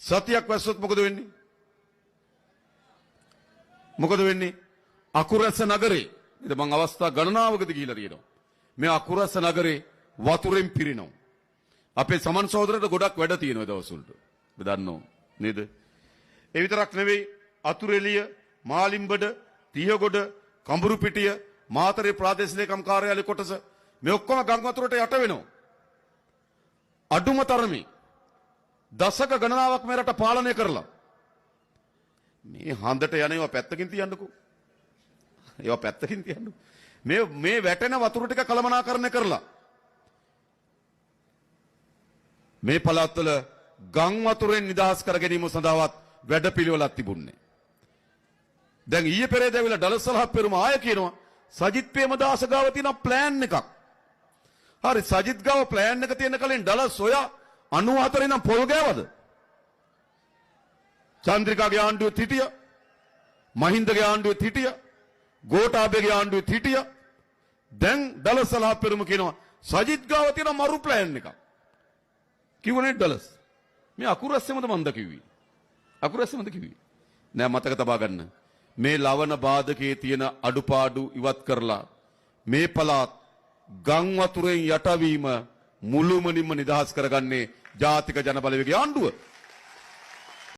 සතියක් වැස්සොත් මොකද වෙන්නේ? මොකද වෙන්නේ? අකුරැස්ස නගරේ ඉතින් මම අවස්ථා ගණනාවකදී කියලා තියෙනවා. මේ අකුරැස්ස නගරේ වතුරෙන් පිරෙනවා. අපේ සමන් සහෝදරට ගොඩක් වැඩ තියෙනවා දවස් වලට. ඔබ දන්නෝ නේද? ඒ විතරක් නෙවෙයි අතුරෙලිය, මාලිම්බඩ, තියගොඩ, කඹුරුපිටිය, මාතරේ ප්‍රාදේශීය ලේකම් කාර්යාලය කොටස මේ ඔක්කොම ගම් වතුරට යට වෙනවා. අඩුම තරමේ දශක ගණනාවක් මේ රට පාලනය කරලා මේ හඳට යන ඒවා පැත්තකින් තියන්නකෝ. ඒවා පැත්තකින් තියන්නකෝ. මේ වැටෙන වතුර ටික කළමනාකරණය කරලා මේ පළාත්වල ගම් වතුරෙන් නිදහස් කර ගැනීම සඳහාවත් වැඩපිළිවෙලක් තිබුණේ. දැන් ඊයේ පෙරේද ඇවිල්ලා ඩලස්සලහ පෙරුම ආය කියනවා සජිත් ප්‍රේමදාස ගාව තියෙන ප්ලෑන් එකක්. හරි සජිත් ගාව ප්ලෑන් එක තියෙන කලින් ඩලස් ඔයා 94 නම් පොල් ගෑවද? චන්ද්‍රිකාගේ ආණ්ඩුවෙත් හිටිය, මහින්දගේ ආණ්ඩුවෙත් හිටිය, ගෝඨාභයගේ ආණ්ඩුවෙත් හිටිය. දැන් ඩලස්සලහ පෙරුම කියනවා සජිත් ගාව තියෙන මරු ප්ලෑන් එකක්. කිව්වනේ ඩලස්. මේ අකුරැස්සෙමද මන්ද කිව්වේ? අකුරැස්සෙමද කිව්වේ? නෑ මතක තබා ගන්න. මේ ලවණ බාධකයේ තියෙන අඩුපාඩු ඉවත් කරලා මේ පළාත් ගම් වතුරෙන් යටවීම මුළුමනින්ම නිදහස් කරගන්නේ ජාතික ජනබලවේගයේ ආණ්ඩුව.